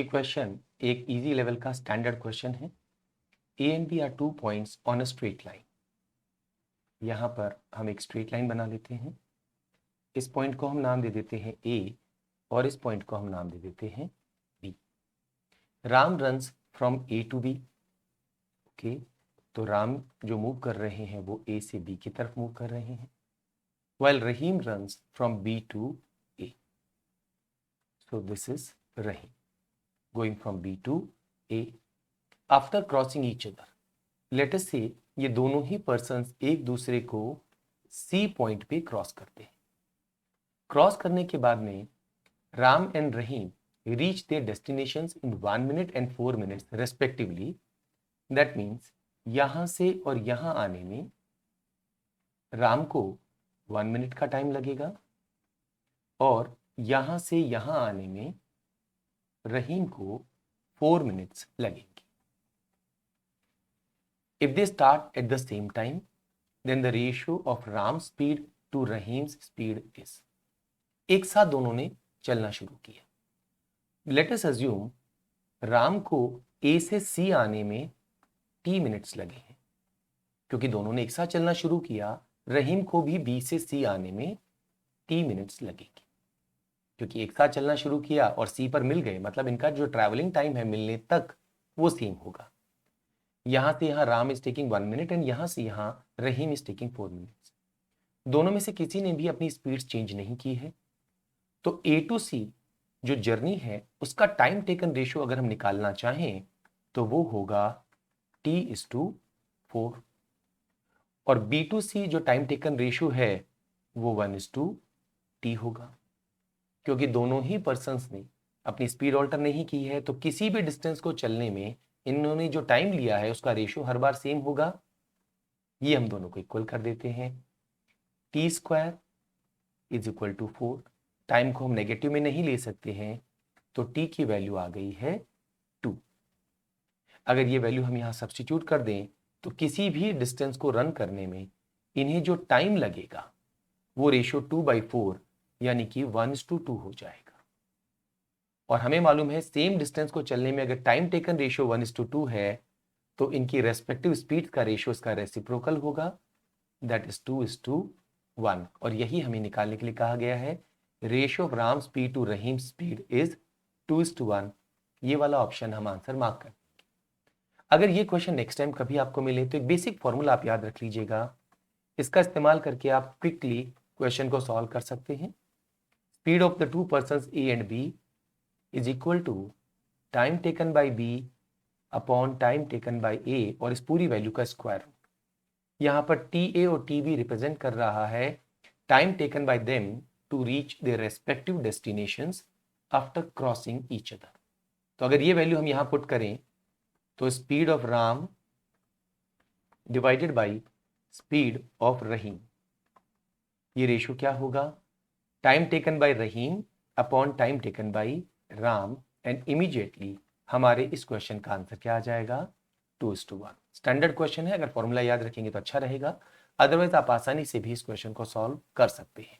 ये क्वेश्चन एक easy level का स्टैंडर्ड क्वेश्चन है। A and B are 2 points on a straight line. यहाँ पर हम एक स्ट्रेट लाइन बना लेते हैं। इस पॉइंट को हम नाम दे देते हैं ए और इस पॉइंट को हम नाम दे देते हैं B. Ram runs from A to B. Okay, तो राम जो मूव कर रहे हैं वो ए से बी की तरफ मूव कर रहे हैं, while Rahim runs from B to A. So this is Rahim going from B to A after crossing each other. Let us say ये दोनों ही पर्सन्स एक दूसरे को C पॉइंट पे क्रॉस करते हैं। क्रॉस करने के बाद में Ram and Rahim reach their destinations in 1 minute and 4 minutes respectively. That means यहां से और यहां आने में राम को 1 मिनट का टाइम लगेगा और यहां से यहां आने में रहीम को 4 मिनट्स लगेंगे। If they start at the same time, then the ratio of Ram's speed to Rahim's speed is। एक साथ दोनों ने चलना शुरू किया। Let us assume राम को A से C आने में T मिनट्स लगे हैं। क्योंकि दोनों ने एक साथ चलना शुरू किया, रहीम को भी B से C आने में T मिनट्स लगेंगे। क्योंकि एक साथ चलना शुरू किया और सी पर मिल गए, मतलब इनका जो ट्रैवलिंग टाइम है मिलने तक वो सेम होगा। यहां से यहां Ram is taking 1 minute and यहां से यहां रहीम इज टेकिंग 4 मिनट्स। दोनों में से किसी ने भी अपनी स्पीड चेंज नहीं की है। तो ए टू सी जो जर्नी है उसका टाइम टेकन रेशियो अगर हम निकालना चाहें तो वो होगा T/4 और बी टू सी जो टाइम टेकन रेशियो है वो 1/T होगा। क्योंकि दोनों ही पर्सन्स ने अपनी स्पीड ऑल्टर नहीं की है तो किसी भी डिस्टेंस को चलने में इन्होंने जो टाइम लिया है उसका रेशियो हर बार सेम होगा। ये हम दोनों को इक्वल कर देते हैं। T² = 4। टाइम को हम नेगेटिव में नहीं ले सकते हैं तो T की वैल्यू आ गई है 2। अगर ये वैल्यू हम यहां सब्स्टिट्यूट कर दें तो किसी भी डिस्टेंस को रन करने में इन्हें जो टाइम लगेगा वो रेशियो 2/4 यानी कि 1:2 हो जाएगा। और हमें मालूम है सेम डिस्टेंस को चलने में अगर टाइम टेकन रेशियो 1:2 है तो इनकी रेस्पेक्टिव स्पीड का रेशियो इसका रेसिप्रोकल होगा, दैट इज 2:1। और यही हमें निकालने के लिए कहा गया है। Ratio of Ram speed to Rahim speed is 2:1। ये वाला ऑप्शन हम आंसर मार्क कर देंगे। अगर ये क्वेश्चन नेक्स्ट टाइम कभी आपको मिले तो एक बेसिक फॉर्मूला आप याद रख लीजिएगा। इसका इस्तेमाल करके आप क्विकली क्वेश्चन को सॉल्व कर सकते हैं। Speed of the two persons A and B is equal to time taken by B upon time taken by A और इस पूरी वैल्यू का स्क्वायर रूट। यहाँ पर TA और TB रिप्रेजेंट कर रहा है time taken by them to reach their respective destinations after crossing each other. तो अगर ये वैल्यू हम यहाँ पुट करें तो speed of Ram divided by speed of Rahim, ये रेशियो क्या होगा? Time taken by Rahim upon time taken by Ram and immediately हमारे इस क्वेश्चन का आंसर क्या आ जाएगा? 2:1। स्टैंडर्ड क्वेश्चन है, अगर फॉर्मूला याद रखेंगे तो अच्छा रहेगा, अदरवाइज आप आसानी से भी इस क्वेश्चन को सॉल्व कर सकते हैं।